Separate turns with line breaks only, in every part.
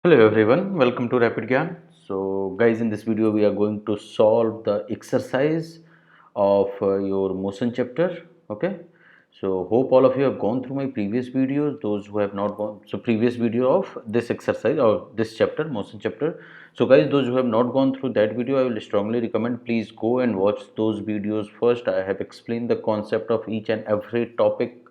Hello everyone, welcome to Rapid Gyan. So guys, in this video we are going to solve the exercise of your motion chapter. Okay, so hope all of you have gone through my previous videos. Those who have not gone, so previous video of this exercise or this chapter, motion chapter. So guys, those who have not gone through that video, I will strongly recommend please go and watch those videos first. I have explained the concept of each and every topic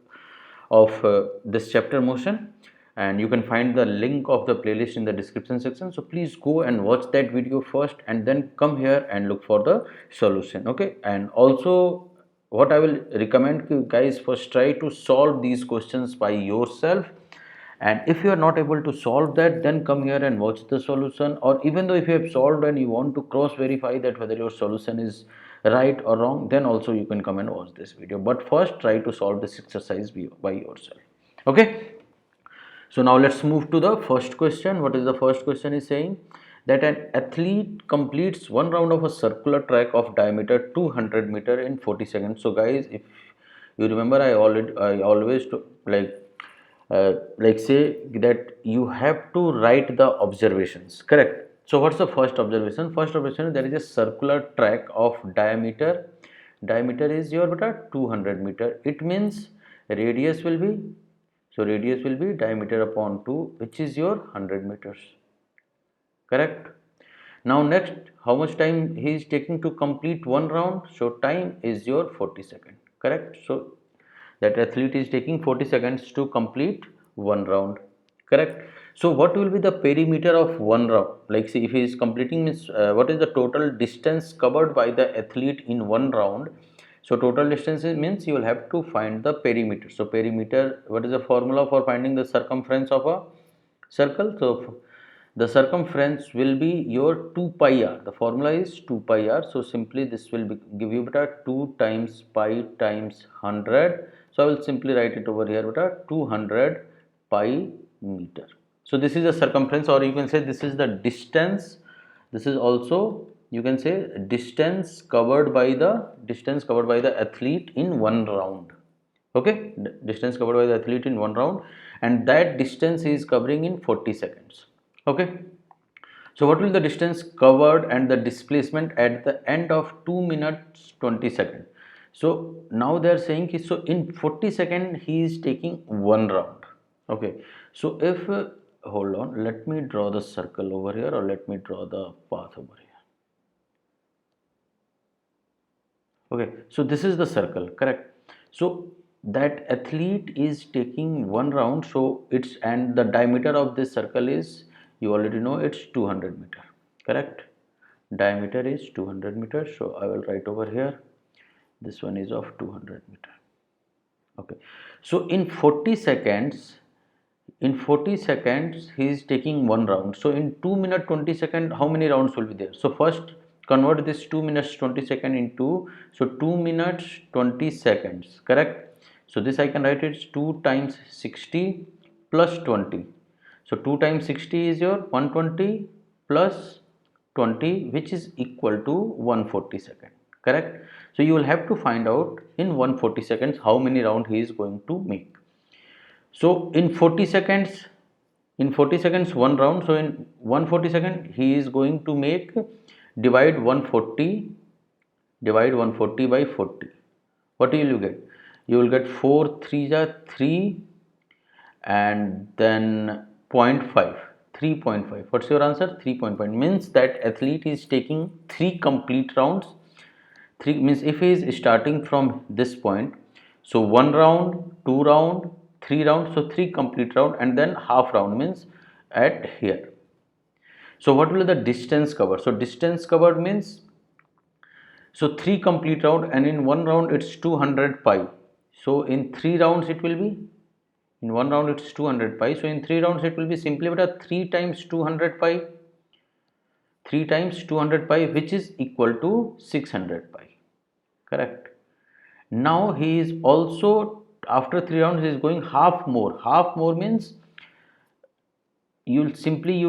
of this chapter motion, and you can find the link of the playlist in the description section. So please go and watch that video first and then come here and look for the solution. Okay, and also what I will recommend you guys, first try to solve these questions by yourself, and if you are not able to solve that, then come here and watch the solution. Or even though if you have solved and you want to cross verify that whether your solution is right or wrong, then also you can come and watch this video, but first try to solve this exercise by yourself. Okay, so now let's move to the first question. What is the first question is saying that an athlete completes one round of a circular track of diameter 200-meter in 40 seconds. So guys, if you remember, I always like say that you have to write the observations, correct? So what's the first observation? First observation, there is a circular track of diameter is your beta 200-meter. It means radius will be, so radius will be diameter upon 2, which is your 100 meters, correct? Now next, how much time he is taking to complete one round? So time is your 40 seconds, correct? So that athlete is taking 40 seconds to complete one round, correct? So what will be the perimeter of one round? Like see, if he is completing means what is the total distance covered by the athlete in one round? So total distance means you will have to find the perimeter. So perimeter, what is the formula for finding the circumference of a circle? So the circumference will be your 2 pi r. The formula is 2 pi r. So simply this will give you beta 2 times pi times 100. So I will simply write it over here beta 200 pi meter. So this is the circumference, or you can say this is the distance. This is also, you can say, distance covered by the athlete in one round. Okay, distance covered by the athlete in one round, and that distance is covering in 40 seconds. Okay, so what will the distance covered and the displacement at the end of 2 minutes 20 seconds? So now they are saying so in 40 seconds he is taking one round. Okay, so if hold on, let me draw the circle over here, or let me draw the path over here. Okay, so this is the circle, correct? So that athlete is taking one round, so it's, and the diameter of this circle is, you already know, it's 200 meter, correct? Diameter is 200 meters, so I will write over here this one is of 200 meter. Okay, so in 40 seconds he is taking one round. So in 2 minute 20 second, how many rounds will be there? So first convert this 2 minutes 20 second into, so 2 minutes 20 seconds, correct? So this I can write it 2 times 60 plus 20. So 2 times 60 is your 120 plus 20, which is equal to 140 seconds, correct? So you will have to find out in 140 seconds how many round he is going to make. So in 40 seconds one round. So in 140 second he is going to make, divide 140, divide 140 by 40. What will you get? You will get 4 3 are 3, and then 0.5, 3.5. What's your answer? 3.5 means that athlete is taking 3 complete rounds. 3 means if he is starting from this point, so 1 round, 2 round, 3 round, so 3 complete round, and then half round means at here. So what will the distance cover? So distance covered means, so 3 complete round, and in one round it's 200 pi. So in 3 rounds it will be, in one round it's 200 pi. So in 3 rounds it will be simply beta 3 times 200 pi, 3 times 200 pi, which is equal to 600 pi, correct? Now he is also, after 3 rounds he is going half more. Half more means you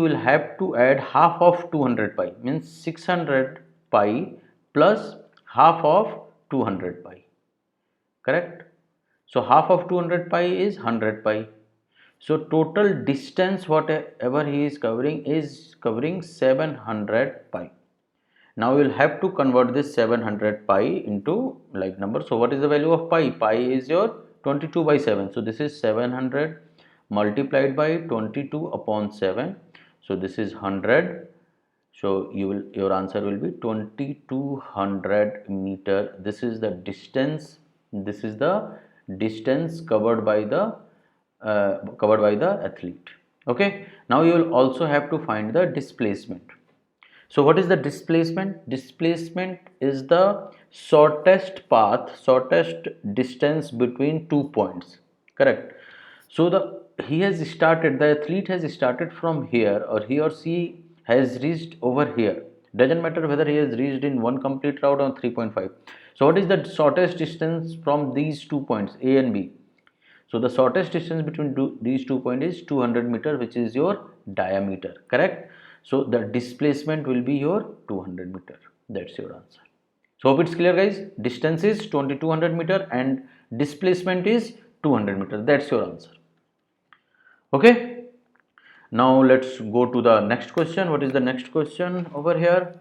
will have to add half of 200 pi, means 600 pi plus half of 200 pi, correct? So half of 200 pi is 100 pi. So total distance whatever he is covering 700 pi. Now you will have to convert this 700 pi into like number. So what is the value of pi? Pi is your 22 by 7. So this is 700 multiplied by 22 upon 7. So this is 100. So your answer will be 2200 meter. This is the distance. This is the distance covered by the athlete. Okay. Now you will also have to find the displacement. So what is the displacement? Displacement is the shortest path, shortest distance between 2 points. Correct. So the athlete has started from here, or he or she has reached over here. Doesn't matter whether he has reached in one complete route or 3.5. So what is the shortest distance from these 2 points, A and B? So the shortest distance between these 2 points is 200 meter, which is your diameter. Correct. So the displacement will be your 200 meter. That's your answer. So hope it's clear, guys. Distance is 2200 meter and displacement is 200 meter. That's your answer. Okay. Now let's go to the next question. What is the next question over here?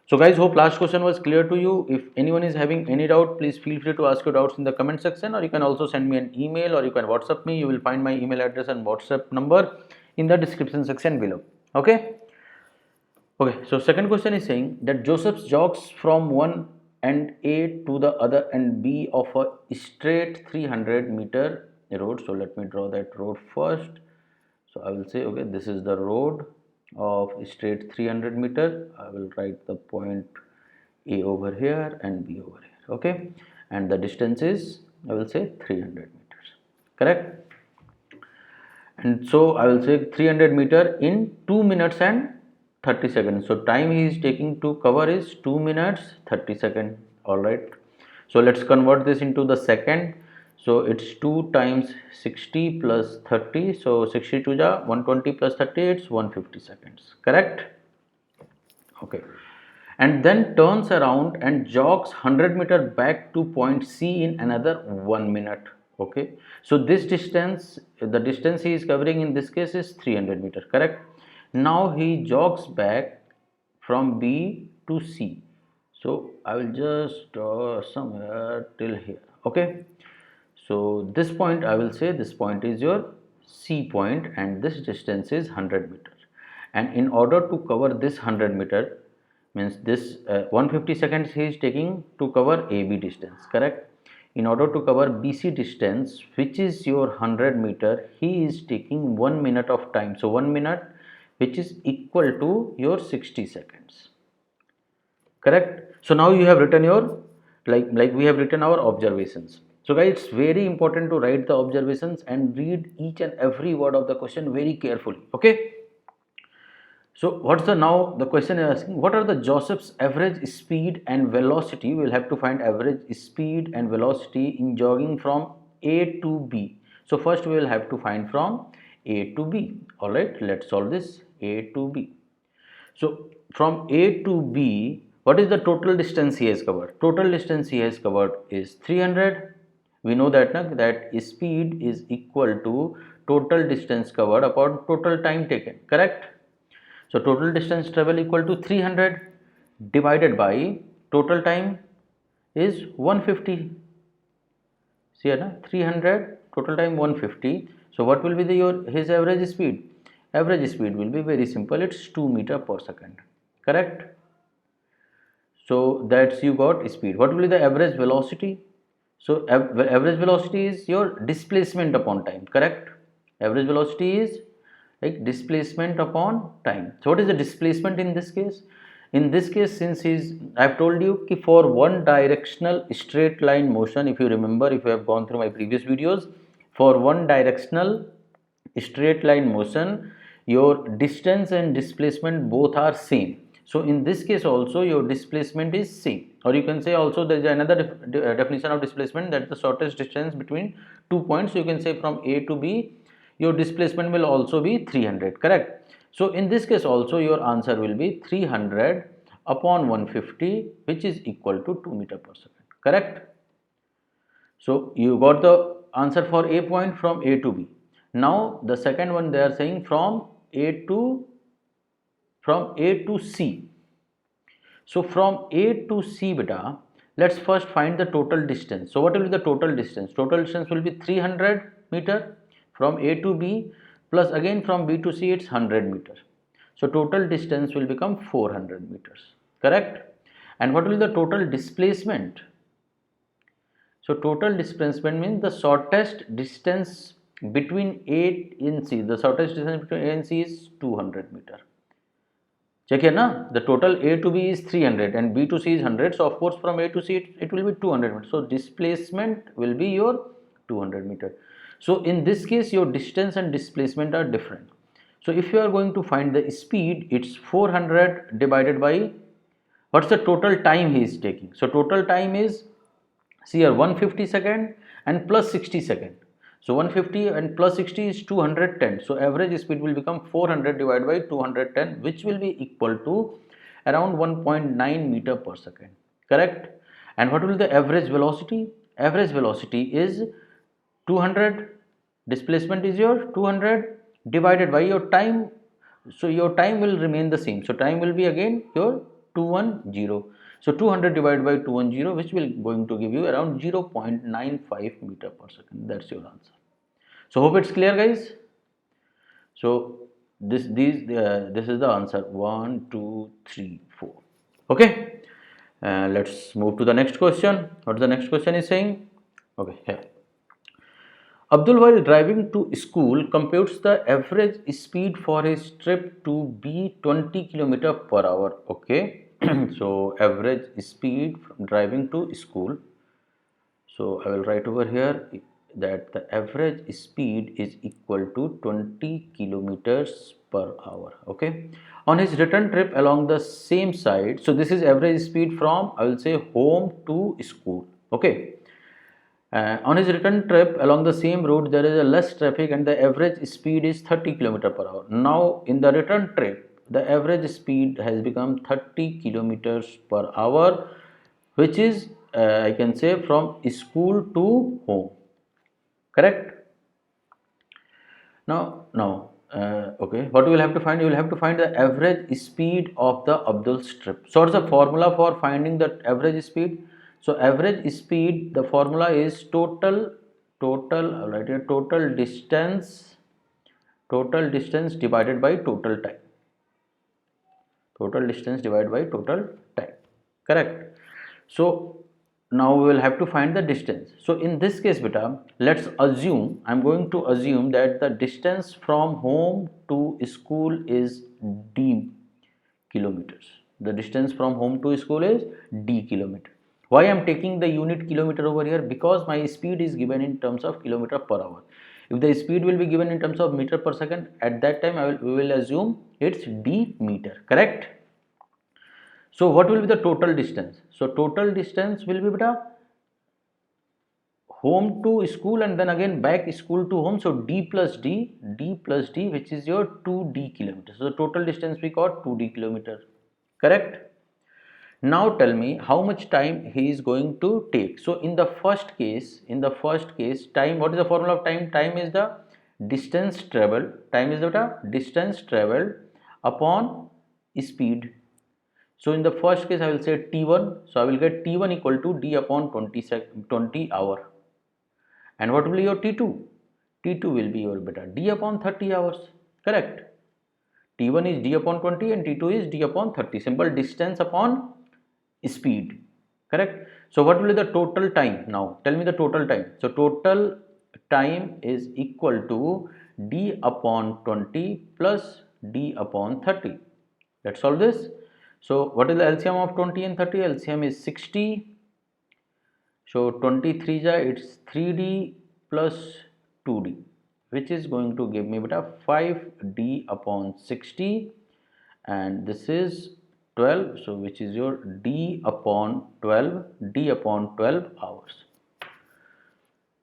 So guys, hope last question was clear to you. If anyone is having any doubt, please feel free to ask your doubts in the comment section, or you can also send me an email, or you can WhatsApp me. You will find my email address and WhatsApp number in the description section below. Okay. Okay. So second question is saying that Joseph jogs from one end A to the other end B of a straight 300-meter road. So let me draw that road first. So I will say, okay, this is the road of straight 300 meter. I will write the point A over here and B over here. Okay, and the distance is, I will say, 300 meters. Correct. And so I will say 300 meter in 2 minutes and 30 seconds. So time he is taking to cover is 2 minutes 30 seconds. All right. So let's convert this into the second. So it's 2 times 60 plus 30. So 60 to the 120 plus 30, it's 150 seconds. Correct. Okay. And then turns around and jogs 100 meter back to point C in another 1 minute. Okay. So this distance, the distance he is covering in this case is 300 meter. Correct. Now he jogs back from B to C. So I will just draw somewhere till here. Okay. So this point, I will say this point is your C point and this distance is 100 meter. And in order to cover this 100 meter, means this 150 seconds he is taking to cover AB distance, correct? In order to cover BC distance, which is your 100 meter, he is taking 1 minute of time. So 1 minute, which is equal to your 60 seconds. Correct. So now you have written your, like we have written our observations. So guys, it's very important to write the observations and read each and every word of the question very carefully. Okay. So what's now the question is asking, what are the Joseph's average speed and velocity? We will have to find average speed and velocity in jogging from A to B. So first we will have to find from A to B. All right, let's solve this. A to B. So from A to B, what is the total distance he has covered? Total distance he has covered is 300. We know that that speed is equal to total distance covered upon total time taken. Correct? So total distance travel equal to 300 divided by total time is 150. See here, 300 total time 150. So what will be his average speed? Average speed will be very simple. It's 2 meter per second. Correct? So that's you got speed. What will be the average velocity? So average velocity is your displacement upon time. Correct? Average velocity is like displacement upon time. So what is the displacement in this case? In this case, since I've told you कि for one directional straight line motion, if you remember, if you have gone through my previous videos, for one directional straight line motion, your distance and displacement both are same. So in this case also your displacement is same, or you can say also there is another definition of displacement, that is the shortest distance between 2 points. So you can say from A to B, your displacement will also be 300. Correct? So in this case also your answer will be 300 upon 150, which is equal to 2 meter per second. Correct? So you got the answer for A point from A to B. Now the second one they are saying from A to C. So from A to C beta, let's first find the total distance. So what will be the total distance? Total distance will be 300 meter from A to B, plus again from B to C it's 100 meter. So total distance will become 400 meters, correct? And what will be the total displacement? So total displacement means the shortest distance between A and C. The shortest distance between A and C is 200 meter. Check here, na? The total A to B is 300 and B to C is 100. So of course from A to C it will be 200 meters. So displacement will be your 200 meter. So in this case your distance and displacement are different. So if you are going to find the speed, it's 400 divided by what's the total time he is taking. So total time is, see here, 150 second and plus 60 second. So 150 and plus 60 is 210. So average speed will become 400 divided by 210, which will be equal to around 1.9 meter per second, correct? And what will be the average velocity? Average velocity is 200, displacement is your 200 divided by your time. So your time will remain the same. So time will be again your 210. So 200 divided by 210, which will going to give you around 0.95 meter per second. That's your answer. So hope it's clear, guys. So this is the answer. 1, 2, 3, 4. Okay. Let's move to the next question. What the next question is saying? Okay, here. Abdul, while driving to school, computes the average speed for his trip to be 20 km per hour. Okay. So average speed from driving to school. So I will write over here that the average speed is equal to 20 kilometers per hour. Okay. On his return trip along the same side, so this is average speed from, I will say, home to school. Okay. On his return trip along the same route, there is a less traffic and the average speed is 30 km per hour. Now in the return trip, the average speed has become 30 kilometers per hour, which is I can say from school to home, correct? Now okay, what you will have to find? You will have to find the average speed of the Abdul's trip. So what's the formula for finding the average speed? So average speed, the formula is total right here, total distance divided by total time. Total distance divided by total time, correct? So now we will have to find the distance. So in this case beta, let's assume, I'm going to assume that the distance from home to school is d kilometers. The distance from home to school is d kilometer. Why I'm taking the unit kilometer over here? Because my speed is given in terms of kilometer per hour. If the speed will be given in terms of meter per second, at that time we will assume it's d meter, correct? So what will be the total distance? So total distance will be beta home to school and then again back school to home. So d plus d, which is your 2d kilometers. So total distance we got 2d kilometer, correct? Now tell me how much time he is going to take. So in the first case, time, what is the formula of time? Time is the distance traveled. Time is the distance traveled upon speed. So in the first case I will say T1. So I will get T1 equal to d upon 20 hour. And what will be your T2? T2 will be your beta d upon 30 hours, correct? T1 is d upon 20 and T2 is d upon 30. Simple, distance upon speed, correct? So what will be the total time? Now tell me the total time. So total time is equal to d upon 20 plus d upon 30. Let's solve this. So what is the LCM of 20 and 30? LCM is 60. So 23 ja, it's 3d plus 2d, which is going to give me beta 5d upon 60, and this is 12. So which is your d upon 12 hours.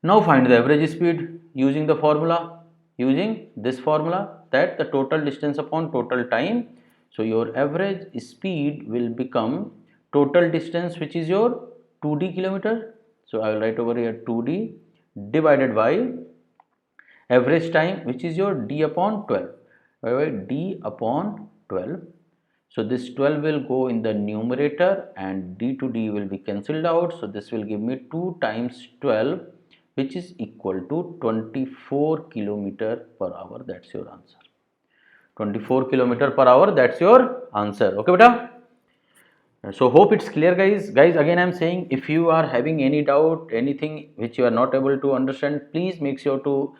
Now find the average speed using the formula, using this formula, that the total distance upon total time. So your average speed will become total distance, which is your 2d kilometer. So I will write over here 2d divided by average time, which is your d upon 12. By d upon 12. So this 12 will go in the numerator and d to d will be cancelled out. So this will give me 2 times 12, which is equal to 24 kilometer per hour. That's your answer. 24 kilometer per hour. That's your answer. Okay, beta. So hope it's clear, guys. Again I'm saying, if you are having any doubt, anything which you are not able to understand, please make sure to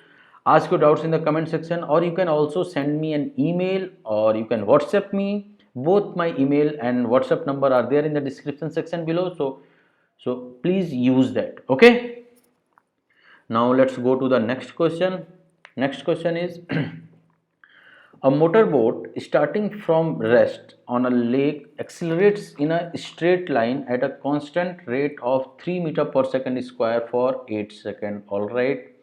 ask your doubts in the comment section, or you can also send me an email, or you can WhatsApp me. Both my email and WhatsApp number are there in the description section below, so please use that. Okay, now let's go to the next question. Next question is a motorboat starting from rest on a lake accelerates in a straight line at a constant rate of 3 meter per second square for 8 seconds. All right.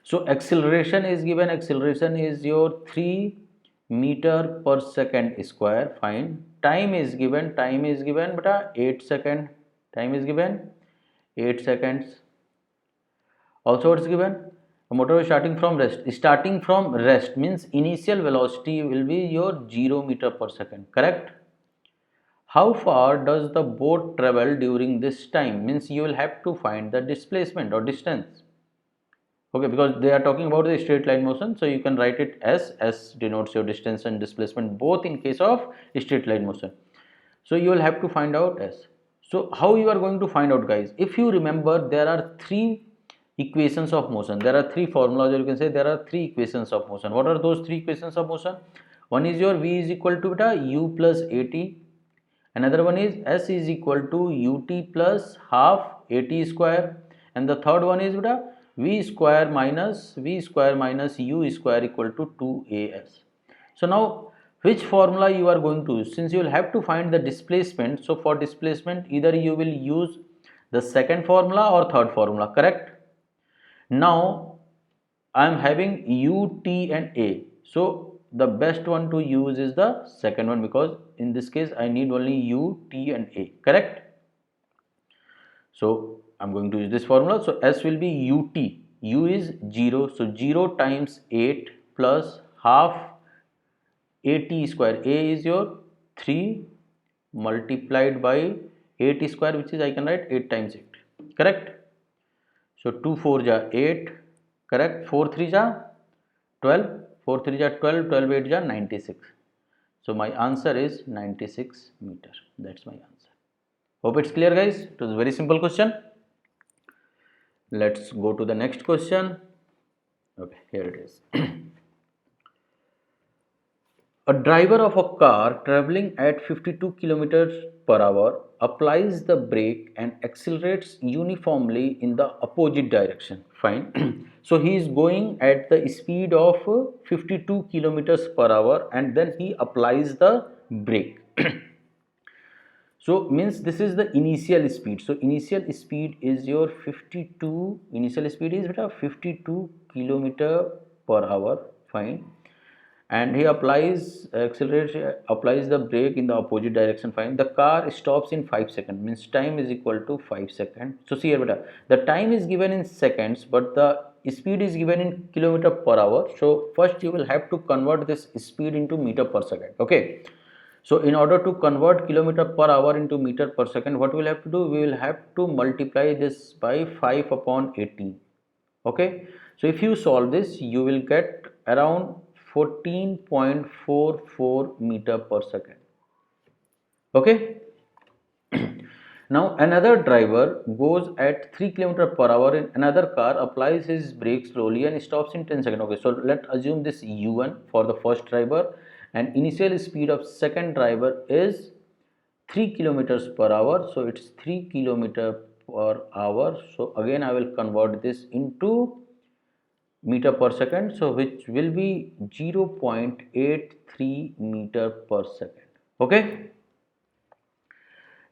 So acceleration is given. Acceleration is your 3 meter per second square. Fine. Time is given. Time is given. But 8 second. Time is given. 8 seconds. Also it's given a motor starting from rest. Starting from rest means initial velocity will be your 0 meter per second, correct? How far does the boat travel during this time? Means you will have to find the displacement or distance. Okay, because they are talking about the straight line motion, so you can write it as S denotes your distance and displacement both in case of straight line motion. So you will have to find out S. So how you are going to find out, guys? If you remember, there are three equations of motion. There are three formulas, or you can say there are three equations of motion. What are those three equations of motion? One is your V is equal to beta U plus AT. Another one is S is equal to UT plus half AT square. And the third one is beta V square minus U square equal to 2AS. So now which formula you are going to use? Since you will have to find the displacement, so for displacement either you will use the second formula or third formula, correct? Now I am having U, T and A. So the best one to use is the second one, because in this case I need only U, T and A, correct? So I'm going to use this formula. So S will be UT. U is 0. So 0 times 8 plus half AT square. A is your 3 multiplied by 8 square, which is I can write 8 times 8. Correct? So 2 4 ja 8. Correct? 4 3 ja 12. 4 3 ja 12. 12 8 ja 96. So my answer is 96 meter. That's my answer. Hope it's clear, guys. It was a very simple question. Let's go to the next question. Okay, here it is. A driver of a car traveling at 52 kilometers per hour applies the brake and accelerates uniformly in the opposite direction. Fine. So he is going at the speed of 52 kilometers per hour and then he applies the brake. So means this is the initial speed. So initial speed is your 52. Initial speed is 52 kilometer per hour. Fine. And he applies accelerates applies the brake in the opposite direction. Fine. The car stops in 5 seconds. Means time is equal to 5 seconds. So see here, beta. The time is given in seconds, but the speed is given in kilometer per hour. So first you will have to convert this speed into meter per second. Okay. So in order to convert kilometer per hour into meter per second, what we will have to do? We will have to multiply this by 5 upon 18. Okay. So if you solve this, you will get around 14.44 meter per second. Okay. Now another driver goes at 3 km per hour in another car, applies his brake slowly and stops in 10 seconds. Okay, so let's assume this U1 for the first driver, and initial speed of second driver is 3 kilometers per hour. So it's 3 kilometer per hour. So again I will convert this into meter per second, so which will be 0.83 meter per second. Okay.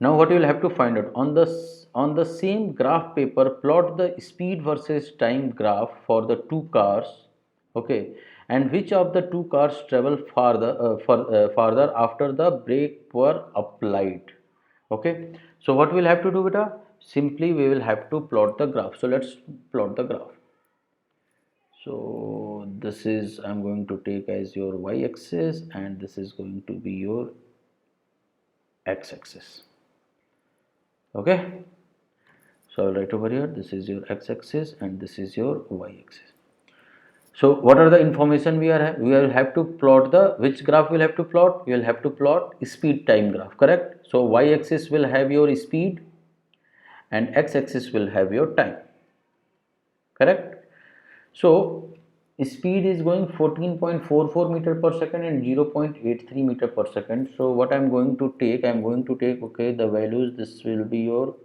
Now what you will have to find out on the same graph paper, plot the speed versus time graph for the two cars. Okay, and which of the two cars travel farther after the brake were applied. Okay, so what we'll have to do, beta? Simply we will have to plot the graph. So let's plot the graph. So this is, I'm going to take as your y-axis, and this is going to be your x-axis. Okay, so I'll write over here, this is your x-axis and this is your y-axis. So what are the information we will have to plot? The which graph we'll have to plot? We will have to plot speed time graph, correct? So y-axis will have your speed and x-axis will have your time, correct? So speed is going 14.44 meter per second and 0.83 meter per second. So what I'm going to take, okay, the values, this will be your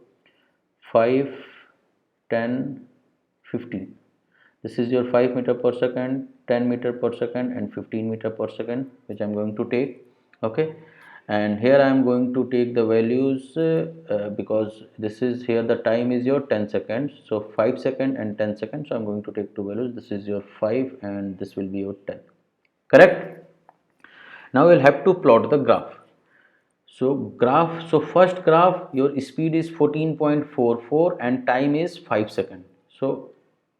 5, 10, 15. This is your 5 meter per second, 10 meter per second and 15 meter per second, which I'm going to take. Okay, and here I am going to take the values because this is, here the time is your 10 seconds, so 5 second and 10 seconds. So I'm going to take two values, this is your 5 and this will be your 10, correct? Now we'll have to plot the graph. So first graph, your speed is 14.44 and time is 5 seconds. So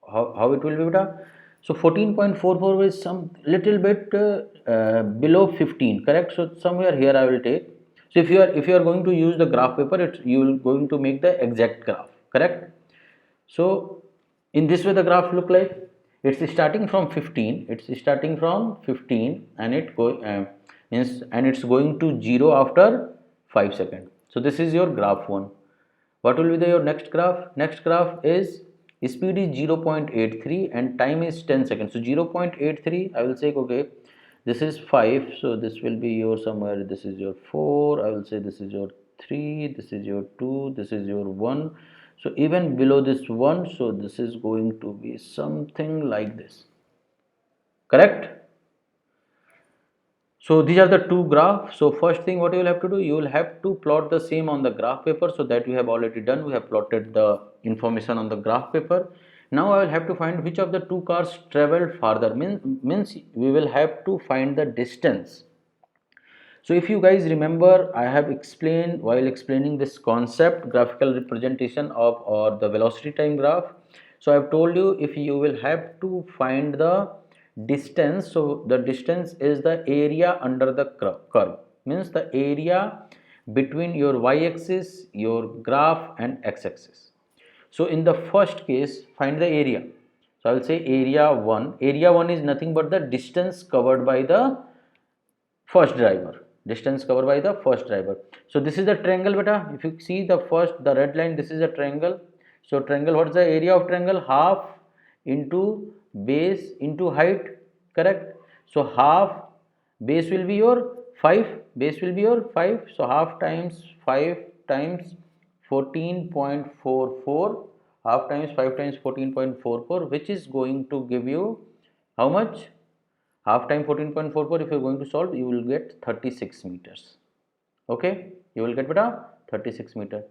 how it will be, beta? So 14.44 is some little bit below 15, correct? So somewhere here I will take. So if you are going to use the graph paper, you will going to make the exact graph, correct? So in this way the graph look like, it's starting from 15, and and it's going to 0 after 5 seconds. So this is your graph 1. What will be your next graph? Next graph is speed is 0.83 and time is 10 seconds. So 0.83, I will say, okay, this is 5, so this will be your somewhere, this is your 4, I will say this is your 3, this is your 2, this is your 1. So even below this 1, so this is going to be something like this, correct? So these are the two graphs. So first thing what you will have to do, you will have to plot the same on the graph paper. So that we have already done, we have plotted the information on the graph paper. Now I will have to find which of the two cars traveled farther, means we will have to find the distance. So if you guys remember, I have explained while explaining this concept, graphical representation of or the velocity time graph. So I have told you, if you will have to find the distance, so the distance is the area under the curve, means the area between your y-axis, your graph and x-axis. So in the first case, find the area. So I will say area 1. Area 1 is nothing but the distance covered by the first driver, so this is the triangle, beta. If you see the red line, this is a triangle. So triangle, what is the area of triangle? Half into base into height, correct? So half, base will be your 5, so half times 5 times 14.44, half times 5 times 14.44, which is going to give you how much? Half time 14.44, if you are going to solve, you will get 36 meters. Okay, you will get beta 36 meter.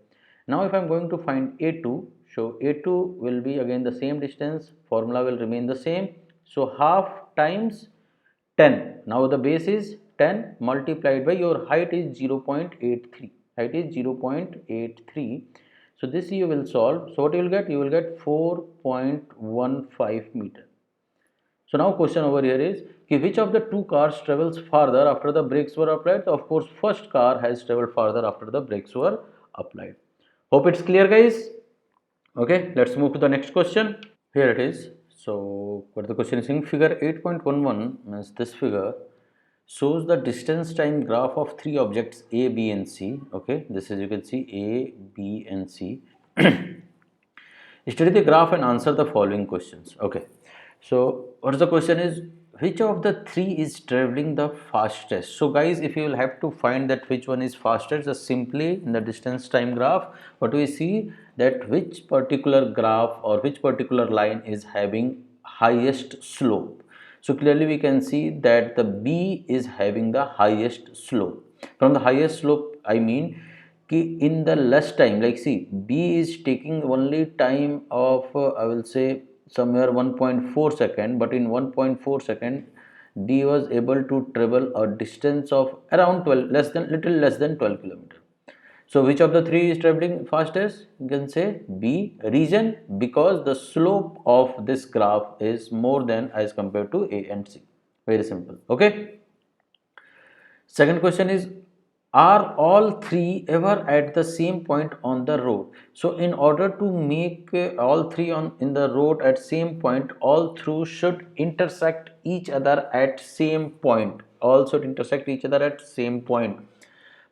Now if I am going to find A2, so A2 will be again the same distance, formula will remain the same. So half times 10, now the base is 10 multiplied by your height is 0.83, so this you will solve. So what you will get? You will get 4.15 meter. So now question over here is, which of the two cars travels farther after the brakes were applied? Of course, first car has traveled farther after the brakes were applied. Hope it's clear, guys. Okay, let's move to the next question. Here it is. So what the question is saying, figure 8.11 means this figure shows the distance time graph of three objects A, B and C. Okay, this is, you can see A, B and C. Study the graph and answer the following questions. Okay, so what is the question is, which of the three is traveling the fastest? So guys, if you will have to find that which one is fastest, just simply in the distance time graph, what we see that which particular graph or which particular line is having highest slope. So clearly we can see that the B is having the highest slope. From the highest slope, I mean in the less time, like see, B is taking only time of I will say somewhere 1.4 second, but in 1.4 second D was able to travel a distance of around 12, little less than 12 kilometer. So which of the three is traveling fastest? You can say B, region, because the slope of this graph is more than as compared to A and C. Very simple. Okay. Second question is, are all three ever at the same point on the road? So in order to make all three on in the road at same point, all through should intersect each other at same point. All should intersect each other at same point.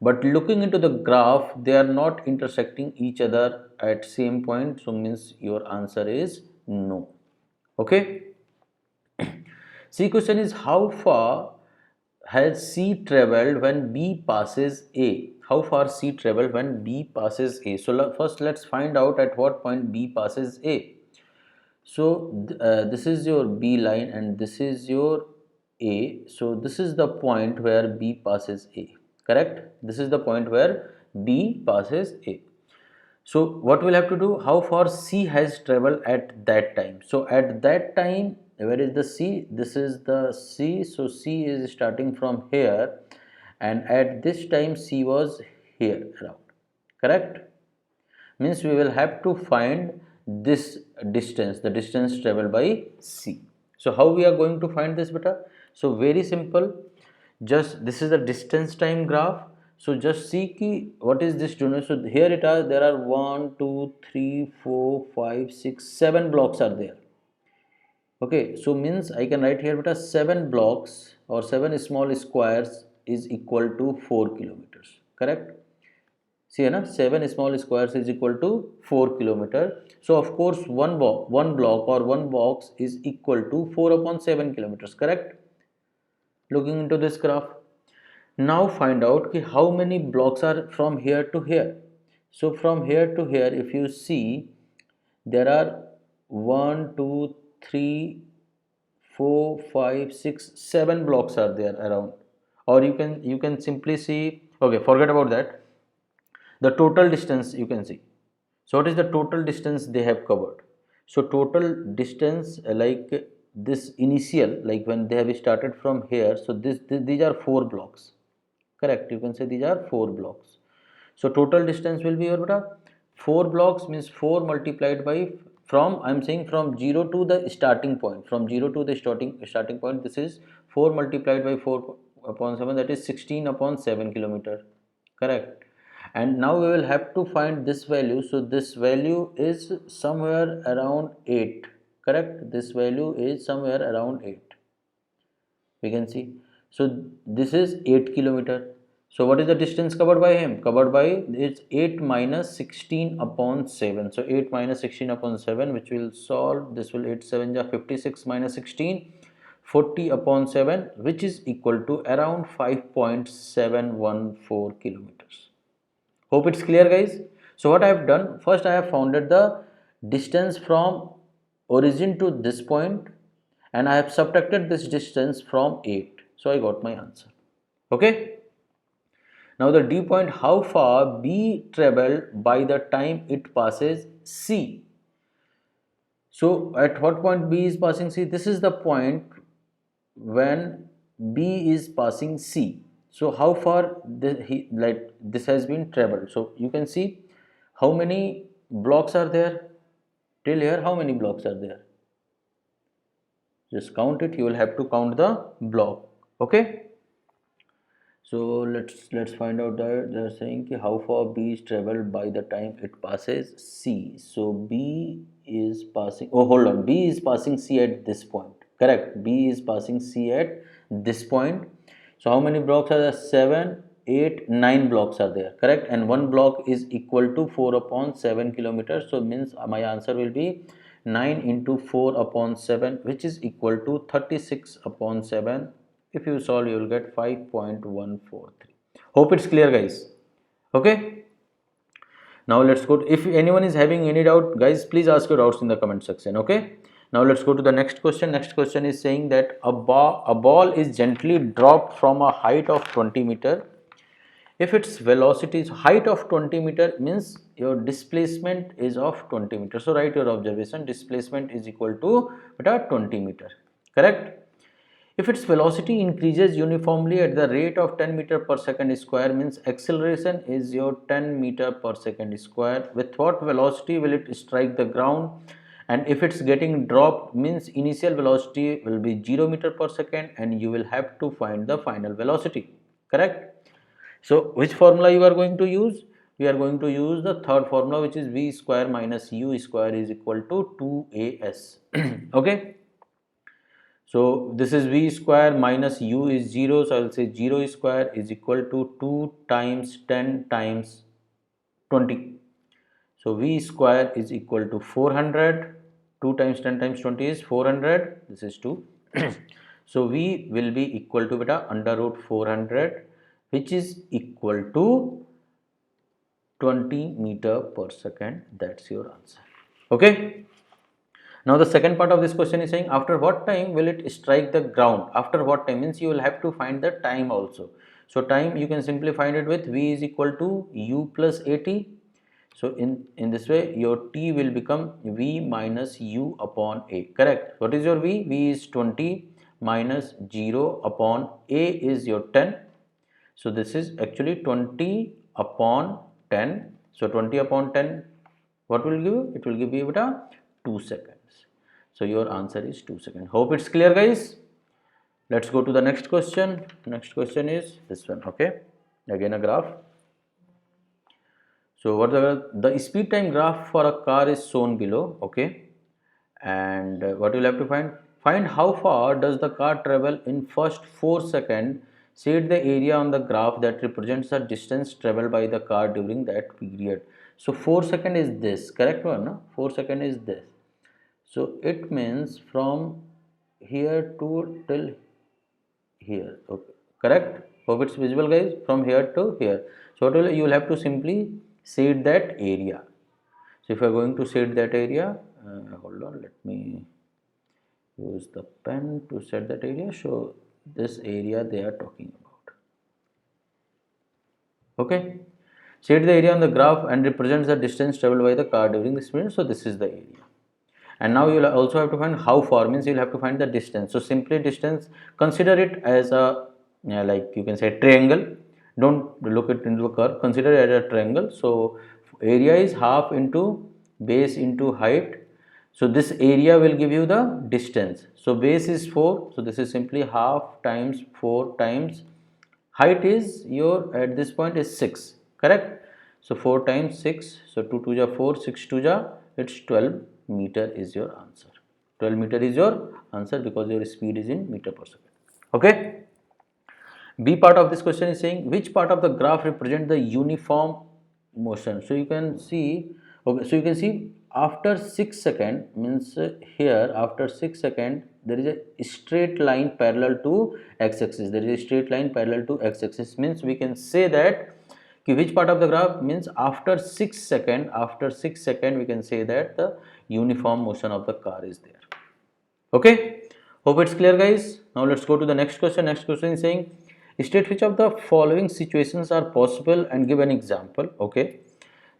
But looking into the graph, they are not intersecting each other at same point. So means your answer is no. Okay. C question is, how far has C traveled when B passes A? How far C traveled when B passes A? So first let's find out at what point B passes A. So this is your B line and this is your A. So this is the point where B passes A. Correct? This is the point where B passes A. So what we'll have to do, how far C has traveled at that time. So at that time, where is the C? This is the C. So C is starting from here, and at this time C was here around. Correct? Means we will have to find this distance, the distance traveled by C. So how we are going to find this, beta? So very simple. Just this is the distance time graph. So just see ki what is this journey. So here it are, there are 1 2 3 4 5 6 7 blocks are there. Okay, so means I can write here beta 7 blocks or 7 small squares is equal to 4 kilometers. Correct? See na, 7 small squares is equal to 4 kilometer. So of course one block or one box is equal to 4 upon 7 kilometers. Correct? Looking into this graph. Now find out ki how many blocks are from here to here. So from here to here, if you see, there are 1 2 3 4 5 6 7 blocks are there around. Or you can simply see, okay, forget about that. The total distance you can see. So what is the total distance they have covered? So total distance, like this initial, like when they have started from here, so these are 4 blocks. Correct, you can say these are 4 blocks. So total distance will be your beta 4 blocks, means 4 multiplied by, from I'm saying from 0 to the starting point, from 0 to the starting point, this is 4 multiplied by 4 upon 7, that is 16 upon 7 kilometer. Correct. And now we will have to find this value. So this value is somewhere around 8. Correct, this value is somewhere around 8, we can see. So this is 8 kilometer. So what is the distance covered by him? Covered by, it's 8 minus 16 upon 7. So 8 minus 16 upon 7, which will solve, this will 8 7 ja 56 minus 16, 40 upon 7, which is equal to around 5.714 kilometers. Hope it's clear, guys. So what I have done, first I have founded the distance from origin to this point, and I have subtracted this distance from 8. So I got my answer. Okay. Now the D point, how far B traveled by the time it passes C. So at what point B is passing C? This is the point when B is passing C. So how far this has been traveled. So you can see how many blocks are there till here. How many blocks are there? Just count it. You will have to count the block. Okay. So let's find out that they're saying ki how far B is traveled by the time it passes C. So B is passing. Oh, hold on. B is passing C at this point. Correct. B is passing C at this point. So how many blocks are there? 7, 8, 9 blocks are there. Correct. And one block is equal to 4 upon 7 kilometers. So means my answer will be 9 into 4 upon 7, which is equal to 36 upon 7. If you solve, you will get 5.143. Hope it's clear, guys. Okay. Now let's go to, if anyone is having any doubt, guys, please ask your doubts in the comment section. Okay. Now let's go to the next question. Next question is saying that a ball is gently dropped from a height of 20 meter. If its velocity is height of 20 meter, means your displacement is of 20 meter. So write your observation, displacement is equal to 20 meter. Correct. If its velocity increases uniformly at the rate of 10 meter per second square, means acceleration is your 10 meter per second square. With what velocity will it strike the ground? And if it's getting dropped, means initial velocity will be 0 meter per second and you will have to find the final velocity. Correct? So which formula you are going to use? We are going to use the third formula, which is v square minus u square is equal to 2as. Okay. So this is v square minus u is 0. So I will say 0 square is equal to 2 times 10 times 20. So v square is equal to 400. 2 times 10 times 20 is 400. This is 2. So v will be equal to beta under root 400, which is equal to 20 meter per second. That's your answer. Okay. Now the second part of this question is saying after what time will it strike the ground? After what time means you will have to find the time also. So time you can simply find it with v is equal to u plus at. So in this way your t will become v minus u upon a. Correct? What is your v? V is 20 minus 0 upon a is your 10. So this is actually 20 upon 10. So 20 upon 10, what will give you? It will give you beta 2 seconds. So your answer is 2 seconds. Hope it's clear, guys. Let's go to the next question. Next question is this one. Okay, again a graph. So what the speed time graph for a car is shown below. Okay, and what you'll have to find how far does the car travel in first 4 seconds. Shade the area on the graph that represents the distance traveled by the car during that period. So 4 seconds is this, correct one? No? 4 seconds is this. So it means from here to till here. Okay, correct? Hope it's visible, guys. From here to here. So you will have to simply shade that area. So if you are going to shade that area, hold on, let me use the pen to set that area. So this area they are talking about. Okay, shade the area on the graph and represents the distance traveled by the car during this period. So this is the area. And now you will also have to find how far, means you will have to find the distance. So simply distance, consider it as a like you can say triangle. Don't look it into a curve, consider it as a triangle. So area is half into base into height. So this area will give you the distance. So base is 4, so this is simply half times 4 times height is your at this point is 6, correct? So 4 times 6, so 2 2 ja 4, 6 2 ja, it's 12 meter is your answer. 12 meter is your answer because your speed is in meter per second. Okay. B part of this question is saying which part of the graph represent the uniform motion. So you can see, okay, so you can see after 6 seconds means here after 6 seconds there is a straight line parallel to x-axis. There is a straight line parallel to x-axis, means we can say that which part of the graph means after 6 seconds we can say that the uniform motion of the car is there. Okay, hope it's clear, guys. Now let's go to the next question. Next question is saying state which of the following situations are possible and give an example. Okay,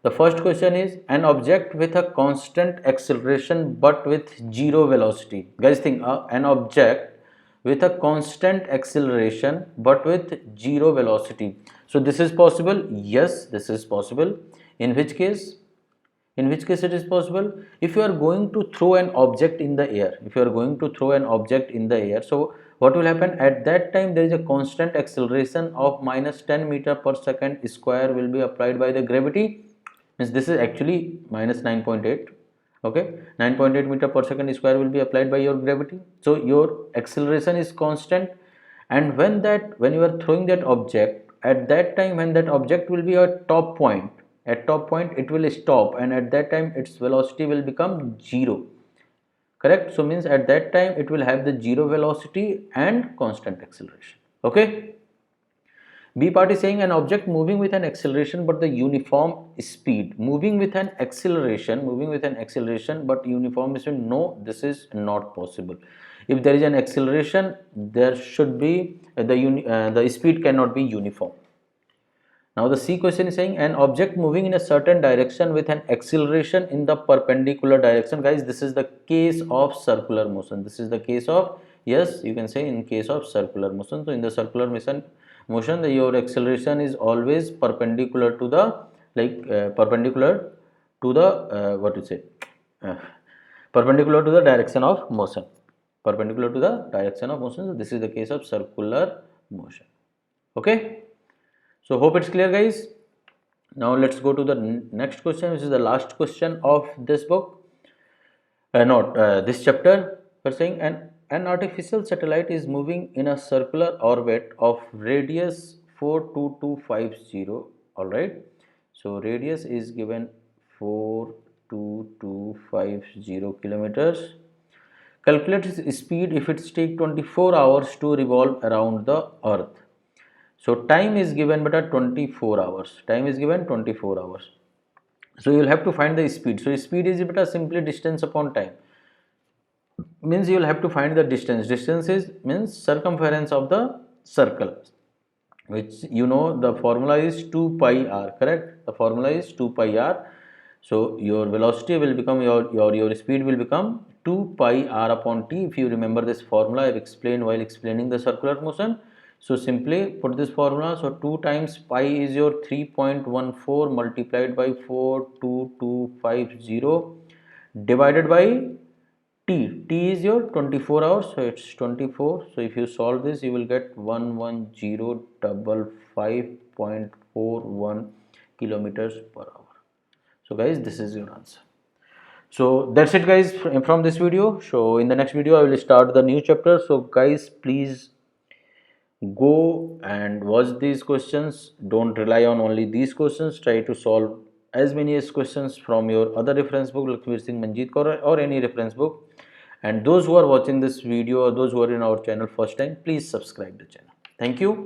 the first question is an object with a constant acceleration but with zero velocity. Guys, think an object with a constant acceleration but with zero velocity. So this is possible. Yes, this is possible. In which case it is possible? If you are going to throw an object in the air, so what will happen at that time? There is a constant acceleration of minus 10 meter per second square will be applied by the gravity. Means this is actually minus 9.8. Okay, 9.8 meter per second square will be applied by your gravity. So your acceleration is constant, and when you are throwing that object, at that time when that object will be at top point it will stop, and at that time its velocity will become 0. Correct? So means at that time it will have the 0 velocity and constant acceleration. Okay. B part is saying an object moving with an acceleration but the uniform speed. Moving with an acceleration but uniform speed. No, this is not possible. If there is an acceleration, there should be the speed cannot be uniform. Now the C question is saying an object moving in a certain direction with an acceleration in the perpendicular direction. Guys, this is the case of circular motion. This is the case of Yes, you can say in case of circular motion. So in the circular motion, your acceleration is always perpendicular to the perpendicular to the what you say uh, perpendicular to the direction of motion. Perpendicular to the direction of motion. So this is the case of circular motion. Okay. So hope it's clear, guys. Now let's go to the next question, which is the last question of this book. Not this chapter. We're saying an artificial satellite is moving in a circular orbit of radius 42250. All right. So radius is given 42250 kilometers. Calculate its speed if it takes 24 hours to revolve around the Earth. So time is given but at 24 hours. Time is given 24 hours. So you will have to find the speed. So speed is beta simply distance upon time. Means you will have to find the distance. Distance is means circumference of the circle, which you know the formula is 2 pi r, correct? The formula is 2 pi r. So your velocity will become your speed will become 2 pi r upon t. If you remember this formula, I have explained while explaining the circular motion. So simply put this formula. So 2 times pi is your 3.14 multiplied by 42250 divided by t is your 24 hours, so it's 24. So if you solve this, you will get 11055.41 kilometers per hour. So guys, this is your answer. So that's it, guys, from this video. So in the next video I will start the new chapter. So guys, please go and watch these questions. Don't rely on only these questions. Try to solve as many as questions from your other reference book, Lakshmir Singh Manjeet Kaur, or any reference book. And those who are watching this video or those who are in our channel first time, please subscribe the channel. Thank you.